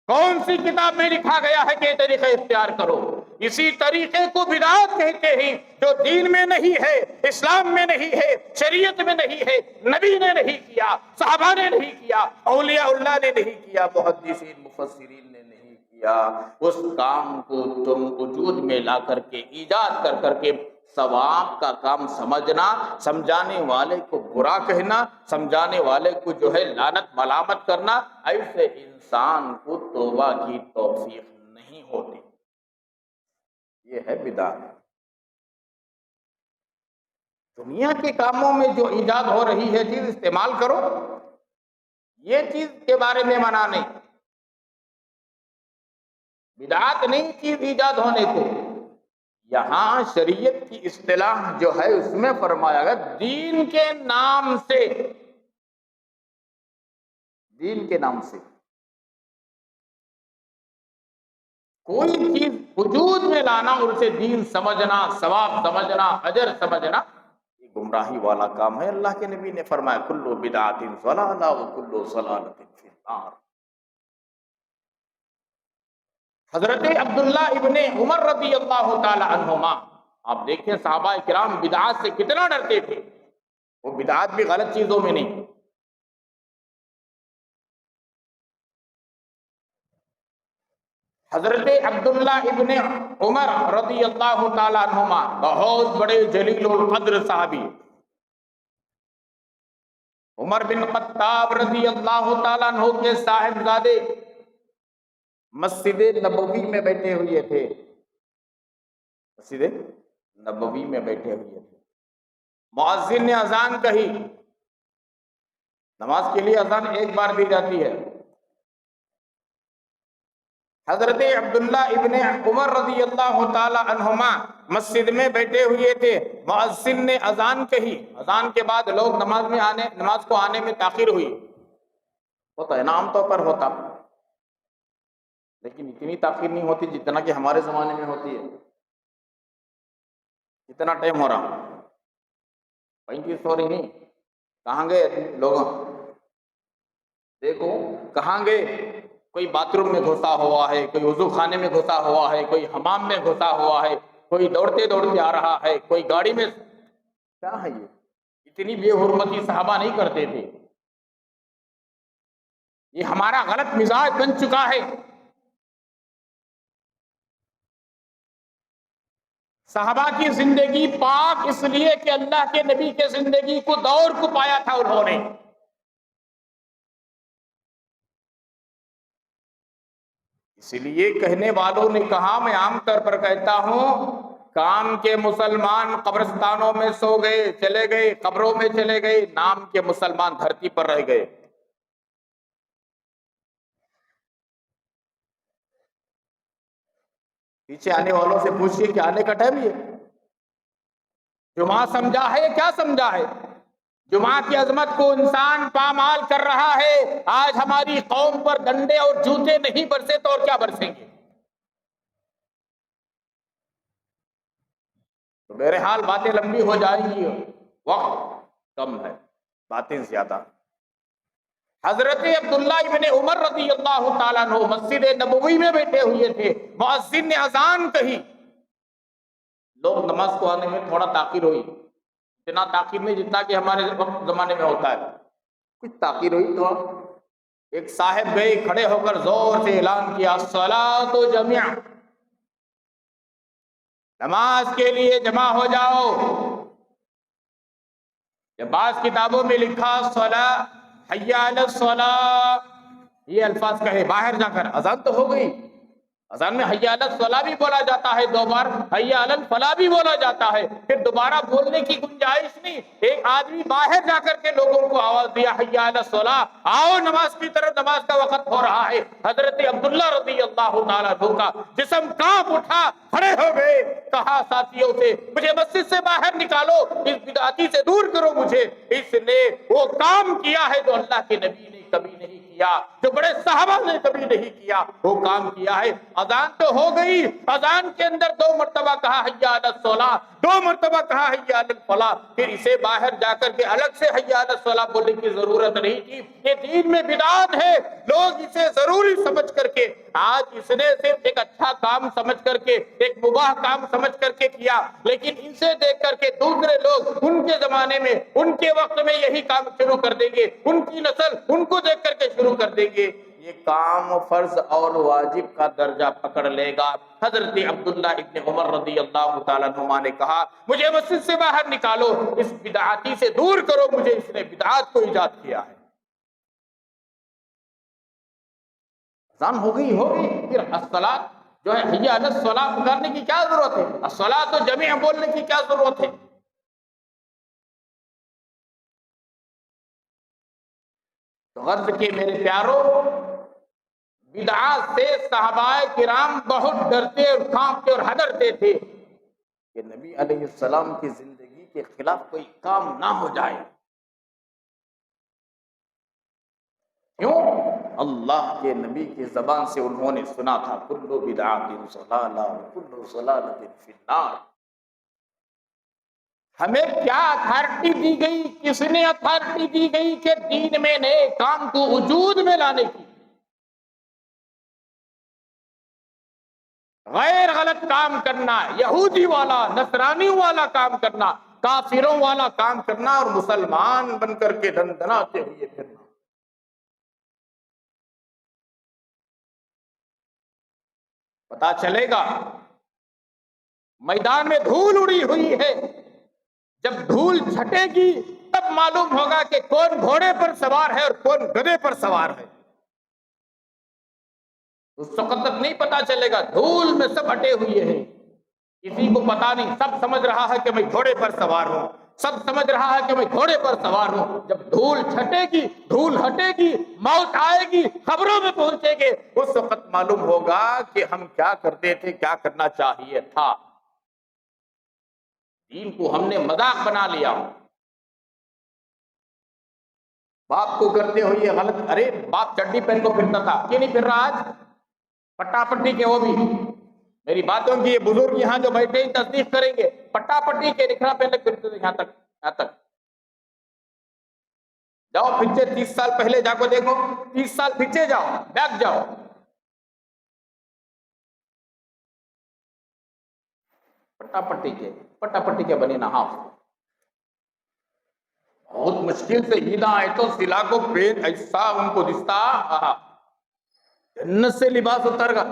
[SPEAKER 1] کون سی کتاب میں لکھا گیا ہے کہ یہ طریقہ اختیار کرو؟ اسی طریقے کو بدعت کہتے ہیں جو دین میں نہیں ہے، اسلام میں نہیں ہے، شریعت میں نہیں ہے، نبی نے نہیں کیا، صحابہ نے نہیں کیا، اولیاء اللہ نے نہیں کیا، محدثین مفسرین نے نہیں کیا۔ اس کام کو تم وجود میں لا کر کے، ایجاد کر کے ثواب کا کام سمجھنا، سمجھانے والے کو برا کہنا، سمجھانے والے کو جو ہے لعنت ملامت کرنا، ایسے انسان کو توبہ کی توفیق نہیں ہوتی، یہ ہے بدعت۔ دنیا کے کاموں میں جو ایجاد ہو رہی ہے چیز استعمال کرو، یہ چیز کے بارے میں منع نہیں، بدعت نہیں چیز ایجاد ہونے کو، یہاں شریعت کی اصطلاح جو ہے اس میں فرمایا گیا دین کے نام سے، دین کے نام سے کوئی چیز وجود میں لانا اور اسے دین سمجھنا، ثواب سمجھنا، اجر سمجھنا، یہ گمراہی والا کام ہے۔ اللہ کے نبی نے فرمایا کل بدعت ضلالہ وکل ضلالۃ فی النار۔ حضرت عبداللہ ابن عمر رضی اللہ تعالی عنہما، آپ دیکھیں صحابہ کرام بدعات سے کتنا ڈرتے تھے، وہ بدعات بھی غلط چیزوں میں نہیں۔ حضرت عبداللہ ابن عمر رضی اللہ تعالی عنہما بہت بڑے جلیل القدر صحابی، عمر بن خطاب رضی اللہ تعالیٰ عنہ کے صاحبزادے مسجد نبوی میں بیٹھے ہوئے تھے، مسجد نبوی میں بیٹھے ہوئے تھے، مؤذن نے اذان کہی، نماز کے لیے اذان ایک بار دی جاتی ہے۔ حضرت عبداللہ ابن عمر رضی اللہ تعالی عنہما مسجد میں بیٹھے ہوئے تھے، مؤذن نے اذان کہی، اذان کے بعد لوگ نماز کو آنے میں تاخیر ہوئی، ہوتا ہے نا، عام طور پر ہوتا، لیکن اتنی تاخیر نہیں ہوتی جتنا کہ ہمارے زمانے میں ہوتی ہے۔ اتنا ٹائم ہو رہا 35 ہو رہی نہیں، کہاں گئے لوگ؟ دیکھو کہاں گئے، کوئی باتھ روم میں گھسا ہوا ہے، کوئی وضو خانے میں گھسا ہوا ہے، کوئی حمام میں گھسا ہوا ہے، کوئی دوڑتے دوڑتے آ رہا ہے، کوئی گاڑی میں، کیا ہے یہ؟ اتنی بے حرمتی صحابہ نہیں کرتے تھے، یہ ہمارا غلط مزاج بن چکا ہے۔ صحابہ کی زندگی پاک اس لیے کہ اللہ کے نبی کے زندگی کو دور کو پایا تھا انہوں نے، اسی لیے کہنے والوں نے کہا، میں عام طور پر کہتا ہوں، کام کے مسلمان قبرستانوں میں سو گئے، چلے گئے، قبروں میں چلے گئے، نام کے مسلمان دھرتی پر رہ گئے۔ پیچھے آنے والوں سے پوچھئے کہ آنے کا ٹائم یہ جمعہ سمجھا ہے، کیا سمجھا ہے؟ جمعہ کی عظمت کو انسان پامال کر رہا ہے۔ آج ہماری قوم پر ڈنڈے اور جوتے نہیں برسے تو اور کیا برسیں گے؟ تو بہرحال باتیں لمبی ہو جائیں گی، وقت کم ہے، باتیں زیادہ۔ حضرت عبداللہ ابن عمر رضی اللہ تعالیٰ عنہ مسجد نبوی میں بیٹھے ہوئے تھے، مؤذن نے اذان کہی، لوگ نماز کو آنے میں تھوڑا تاخیر ہوئی، اتنا تاخیر نہیں جتنا کہ ہمارے زمانے میں ہوتا ہے، کچھ تاخیر ہوئی تو ایک صاحب گئے، کھڑے ہو کر زور سے اعلان کیا، الصلاۃ جميعا، نماز کے لیے جمع ہو جاؤ۔ جب بعض کتابوں میں لکھا الصلاۃ حی علی الصلاۃ، یہ الفاظ کہے باہر جا کر، اذان تو ہو گئی، اذان میں حی علی الصلاۃ بھی بولا جاتا ہے، 2 بار حی علی الفلاح بھی بولا جاتا ہے، پھر دوبارہ بولنے کی گنجائش نہیں، ایک آدمی باہر جا کر کے لوگوں کو آواز دیا، حی علی الصلاۃ، آؤ نماز کی طرف، نماز کا وقت ہو رہا ہے۔ حضرت عبداللہ رضی اللہ تعالیٰ عنہ کا جسم کانپ اٹھا، کھڑے ہو گئے، کہا ساتھیوں سے، مجھے مسجد سے باہر نکالو، اس بدعتی سے دور کرو مجھے۔ اس نے وہ کام کیا ہے جو اللہ کے نبی نے کبھی نہیں کیا، جو بڑے صحابہ نے کبھی نہیں کیا، وہ کام کیا ہے۔ اذان تو ہو گئی، اذان کے اندر 2 مرتبہ کہا حی علی الصلاۃ، 2 مرتبہ کہا حی علی الفلاح، پھر اسے باہر جا کر کے الگ سے حی علی الصلاۃ بولنے کی ضرورت نہیں تھی۔ یہ دین میں بدعت ہے، لوگ اسے ضروری سمجھ کر کے، آج اس نے صرف ایک اچھا کام سمجھ کر کے، ایک مباح کام سمجھ کر کے کیا، لیکن اسے دیکھ کر کے دوسرے لوگ ان کے زمانے میں، ان کے وقت میں یہی کام شروع کر دیں گے، ان کی نسل ان کو دیکھ کر کے شروع کر دیں گے، یہ کام فرض اور واجب کا درجہ پکڑ لے گا۔ حضرت عبداللہ ابن عمر رضی اللہ تعالیٰ عنہما نے کہا، مجھے مسجد سے باہر نکالو، اس بدعاتی سے دور کرو مجھے، اس نے بدعات کو ایجاد کیا ہے۔ اذان ہو گئی، پھر الصلاۃ جو ہے حی علی الصلاۃ پکارنے کی کیا ضرورت ہے؟ الصلاۃ جميعا بولنے کی کیا ضرورت ہے؟ تو غرض کے میرے پیارو، بدعات سے صحابہ کرام بہت ڈرتے اور کانپتے اور حذرتے تھے۔ کہ نبی علیہ السلام کی زندگی کے خلاف کوئی کام نہ ہو جائے. کیوں؟ اللہ کے نبی کی زبان سے انہوں نے سنا تھا کل بدعۃ ضلالہ وکل ضلالۃ فی النار. ہمیں کیا اتھارٹی دی گئی؟ کس نے اتھارٹی دی گئی کہ دین میں نئے کام کو وجود میں لانے کی؟ غیر غلط کام کرنا، یہودی والا نصرانی والا کام کرنا، کافروں والا کام کرنا اور مسلمان بن کر کے دندناتے ہوئے پھرنا. پتا چلے گا میدان میں دھول اڑی ہوئی ہے، جب دھول چھٹے گی تب معلوم ہوگا کہ کون گھوڑے پر سوار ہے اور کون گدھے پر سوار ہے. اس وقت تک نہیں پتا چلے گا، دھول میں سب ہٹے ہوئے ہیں، کسی کو پتا نہیں. سب سمجھ رہا ہے کہ میں گھوڑے پر سوار ہوں، سب سمجھ رہا ہے کہ میں گھوڑے پر سوار ہوں. جب دھول چھٹے گی، دھول ہٹے گی، موت آئے گی، خبروں میں پہنچے گے، اس وقت معلوم ہوگا کہ ہم کیا کرتے تھے، کیا کرنا چاہیے تھا. دین کو ہم نے مذاق بنا لیا. باپ کو کرتے ہوئے غلط. ارے باپ چڈی پہن کو پھرتا تھا، کیوں نہیں پھر رہا آج؟ پٹا پٹی کے وہ بھی میری باتوں کی یہ بزرگ یہاں جو بیٹھے ہیں تصدیق کریں گے. پٹا پٹی کے نکھرا پہلے پھرتے تھے یہاں تک. جاؤ پیچھے 30 سال پہلے جا کو دیکھو، 30 سال پیچھے جاؤ، بیک جاؤ. پٹا پٹی کے بنی نہاف بہت مشکل سے ہیدا آئے تو سلا کو پین ایسا ان کو دستا جنت سے لباس اتر گا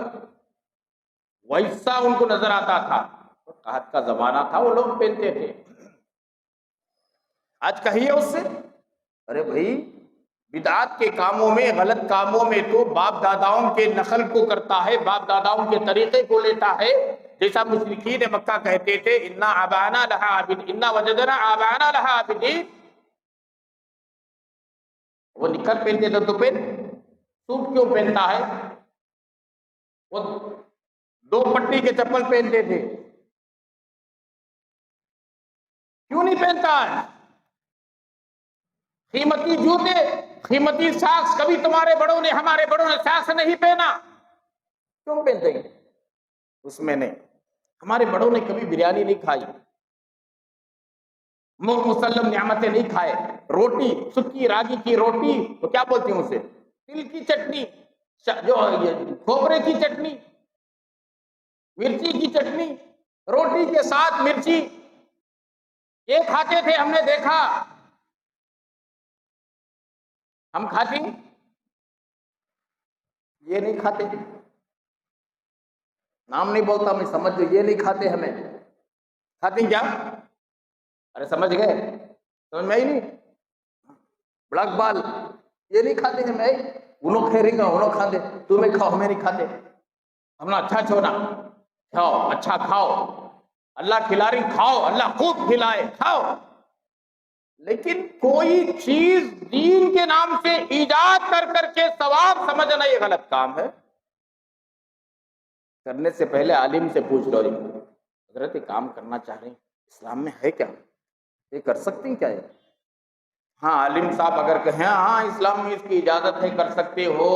[SPEAKER 1] ویسا ان کو نظر آتا تھا. قحط کا زمانہ تھا، وہ لوگ پہنتے تھے. آج کہیے اس سے، ارے بھائی بدعات کے کاموں میں، غلط کاموں میں تو باپ داداؤں کے نقل کو کرتا ہے، باپ داداؤں کے طریقے کو لیتا ہے. جیسا مشرکین مکہ کہتے تھے انا آبانا لہا عابدین، انا وجدنا آبانا لہا عابدین. وہ نکر پہنتے تھے تو پھر سوٹ کیوں پہنتا ہے؟ وہ 2 پٹی کے چپل پہنتے تھے، کیوں نہیں پہنتا ہے؟ قیمتی جوتے، قیمتی ساکس، کبھی تمہارے بڑوں نے، ہمارے بڑوں نے ساکس نہیں پہنا، کیوں پہنتے ہیں؟ اس میں نے ہمارے بڑوں نے کبھی بریانی نہیں کھائی، مسلم نعمتیں نہیں کھائے. روٹی سکی راگی کی روٹی، تو کیا بولتے ہیں اسے، تل کی چٹنی، جو کھوپرے کی چٹنی، مرچی کی چٹنی، روٹی کے ساتھ مرچی یہ کھاتے تھے. ہم نے دیکھا، ہم کھاتے یہ نہیں کھاتے. نام نہیں بولتا میں، سمجھ جو یہ نہیں کھاتے. ہمیں کھاتے کیا؟ ارے سمجھ گئے؟ سمجھ میں ہی نہیں. بڑک بال یہ نہیں کھاتے ہیں. میں انہوں کھیریں گا، انہوں کھاتے، تمہیں کھاؤ ہمیں نہیں کھاتے. ہم نے اچھا چھوڑا، کھاؤ اچھا کھاؤ، اللہ کھلا رہی کھاؤ، اللہ خوب کھلائے کھاؤ. لیکن کوئی چیز دین کے نام سے ایجاد کر کر کے ثواب سمجھنا یہ غلط کام ہے. کرنے سے پہلے عالم سے پوچھ لو، حضرت یہ کام کرنا چاہ رہے ہیں، اسلام میں ہے کیا؟ یہ کر سکتے ہیں کیا؟ یہ ہاں عالم صاحب اگر کہیں ہاں اسلام میں اس کی اجازت ہے، کر سکتے ہو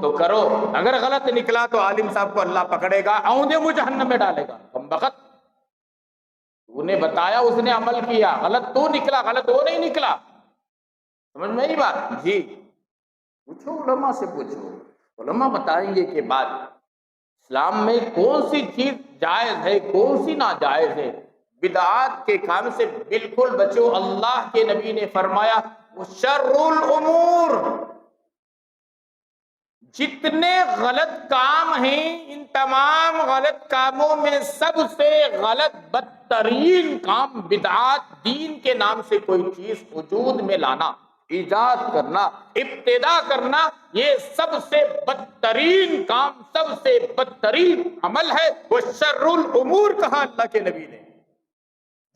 [SPEAKER 1] تو کرو. اگر غلط نکلا تو عالم صاحب کو اللہ پکڑے گا، اونجے منہ جہنم میں ڈالے گا. کم بخت، تو نے بتایا، اس نے عمل کیا، غلط تو نکلا، غلط وہ نہیں نکلا. سمجھ میں نہیں بات؟ جی پوچھو، علماء سے پوچھو، علماء بتائیں گے کہ بات اسلام میں کون سی چیز جائز ہے، کون سی ناجائز ہے. بدعات کے کام سے بالکل بچو. اللہ کے نبی نے فرمایا شر الامور، جتنے غلط کام ہیں ان تمام غلط کاموں میں سب سے غلط بدترین کام بدعات، دین کے نام سے کوئی چیز وجود میں لانا، ایجاد کرنا، ابتدا کرنا، یہ سب سے بدترین کام، سب سے بدترین عمل ہے. وہ شر الامور کہا اللہ کے نبی نے.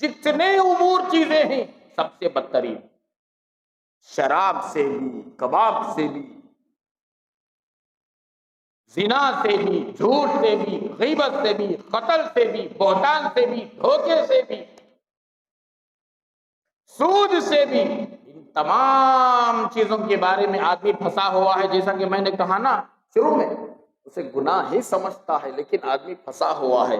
[SPEAKER 1] جتنے امور چیزیں ہیں سب سے بدترین، شراب سے بھی، کباب سے بھی، زنا سے بھی، جھوٹ سے بھی، غیبت سے بھی، قتل سے بھی، بہتان سے بھی، دھوکے سے بھی، سود سے بھی، ان تمام چیزوں کے بارے میں آدمی پھنسا ہوا ہے. جیسا کہ میں نے کہا نا شروع میں، اسے گناہ ہی سمجھتا ہے لیکن آدمی پھنسا ہوا ہے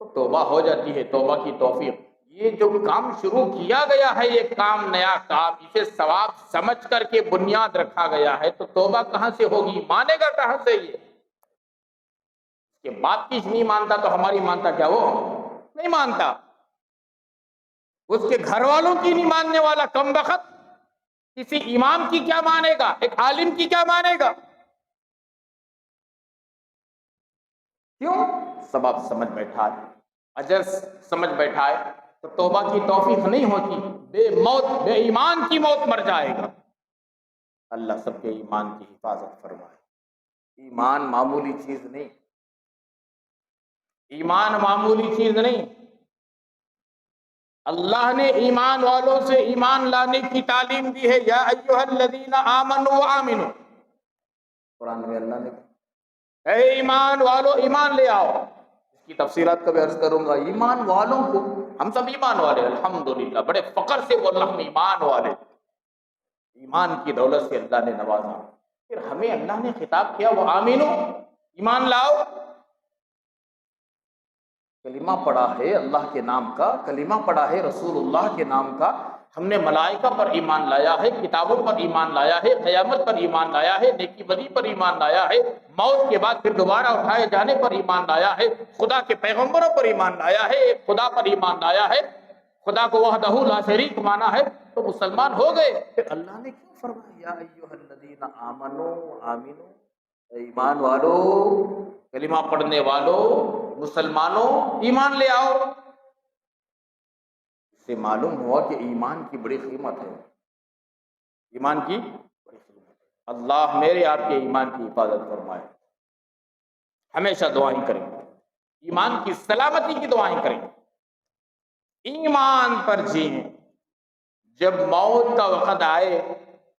[SPEAKER 1] تو توبہ ہو جاتی ہے. توبہ کی توفیق. یہ جو کام شروع کیا گیا ہے، یہ کام نیا کام، اسے ثواب سمجھ کر کے بنیاد رکھا گیا ہے، تو توبہ کہاں سے ہوگی؟ مانے گا کہاں سے؟ یہ کہ باپ کی نہیں مانتا تو ہماری مانتا کیا؟ وہ نہیں مانتا. اس کے گھر والوں کی نہیں ماننے والا کم بخت کسی امام کی کیا مانے گا؟ ایک عالم کی کیا مانے گا؟ کیوں؟ سبب سمجھ بیٹھا ہے، اجر سمجھ بیٹھا ہے، تو توبہ کی توفیق نہیں ہوتی. بے ایمان کی موت مر جائے گا. اللہ سب کے ایمان کی حفاظت فرمائے. ایمان معمولی چیز نہیں، ایمان معمولی چیز نہیں. اللہ نے ایمان والوں سے ایمان لانے کی تعلیم دی ہے. یا ایھا الذین آمنوا آمنوا. قرآن میں اللہ نے کہا اے ایمان والو ایمان لے آؤ. اس کی تفصیلات کبھی عرض کروں گا. ایمان والوں کو، ہم سب ایمان والے الحمدللہ، بڑے فخر سے بول رہا ہم ایمان والے. ایمان کی دولت سے اللہ نے نوازا. پھر ہمیں اللہ نے خطاب کیا وہ آمینو، ایمان لاؤ. کلمہ پڑھا ہے اللہ کے نام کا، کلمہ پڑھا ہے رسول اللہ کے نام کا. ہم نے ملائکہ پر ایمان لایا ہے، کتابوں پر ایمان لایا ہے، قیامت پر ایمان لایا ہے، نیکی بدی پر ایمان لایا ہے، موت کے بعد پھر دوبارہ اٹھائے جانے پر ایمان لایا ہے، خدا کے پیغمبروں پر ایمان لایا ہے، ایک خدا پر ایمان لایا ہے، خدا کو وحدہ لا شریک مانا ہے، تو مسلمان ہو گئے. پھر اللہ نے کیوں فرمایا یا ایھا الذین آمنو آمنو، ایمان والو، کلمہ پڑھنے والوں، مسلمانوں، ایمان لے آؤ. اس سے معلوم ہوا کہ ایمان کی بڑی قیمت ہے. ایمان کی بڑی قیمت ہے. اللہ میرے آپ کے ایمان کی حفاظت فرمائے. ہمیشہ دعائیں کریں، ایمان کی سلامتی کی دعائیں کریں، ایمان پر جئیں. جب موت کا وقت آئے،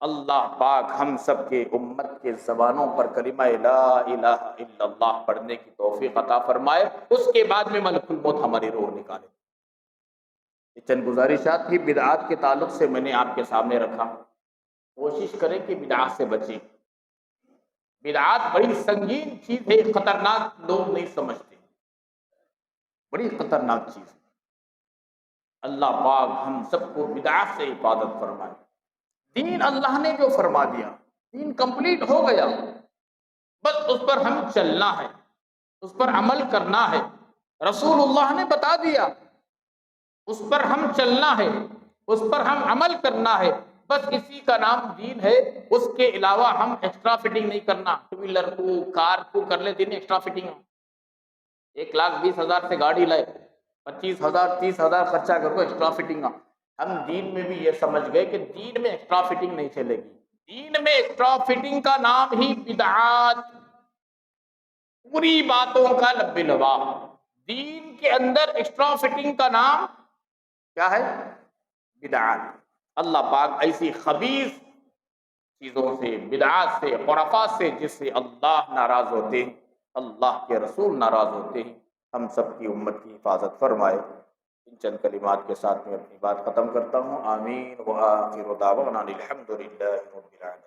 [SPEAKER 1] اللہ پاک ہم سب کے امت کے زبانوں پر کلمہ لا الہ الا اللہ پڑھنے کی توفیق عطا فرمائے. اس کے بعد میں ملک الموت ہماری روح نکالے. یہ چند گزارشات تھی بدعات کے تعلق سے میں نے آپ کے سامنے رکھا. کوشش کریں کہ بدعات سے بچیں. بدعات بڑی سنگین چیز ہے، خطرناک لوگ نہیں سمجھتے، بڑی خطرناک چیز ہے. اللہ پاک ہم سب کو بدعات سے حفاظت فرمائے. دین اللہ نے جو فرما دیا، دین کمپلیٹ ہو گیا، بس اس پر ہم چلنا ہے، اس پر عمل کرنا ہے. رسول اللہ نے بتا دیا، اس پر ہم چلنا ہے، اس پر ہم عمل کرنا ہے. بس اسی کا نام دین ہے. اس کے علاوہ ہم ایکسٹرا فٹنگ نہیں کرنا. ٹو ویلر کو، کار کو کر لے دین ایکسٹرا فٹنگ. 1,20,000 سے گاڑی لائے، 25,000 30,000 خرچہ کر کو ایکسٹرا فٹنگ. ہم دین میں بھی یہ سمجھ گئے کہ دین میں ایکسٹرا فٹنگ نہیں چلے گی. دین میں ایکسٹرا فٹنگ کا نام ہی بدعات، پوری باتوں کا لب لبا. دین کے اندر ایکسٹرا فٹنگ کا نام کیا ہے؟ بدعات. اللہ پاک ایسی خبیث چیزوں سے، بدعات سے، خرافات سے، جس سے اللہ ناراض ہوتے ہیں، اللہ کے رسول ناراض ہوتے ہیں، ہم سب کی امت کی حفاظت فرمائے. ان چند کلمات کے ساتھ میں اپنی بات ختم کرتا ہوں. آمین. وآخر دعوانا الحمد للہ رب العالمین.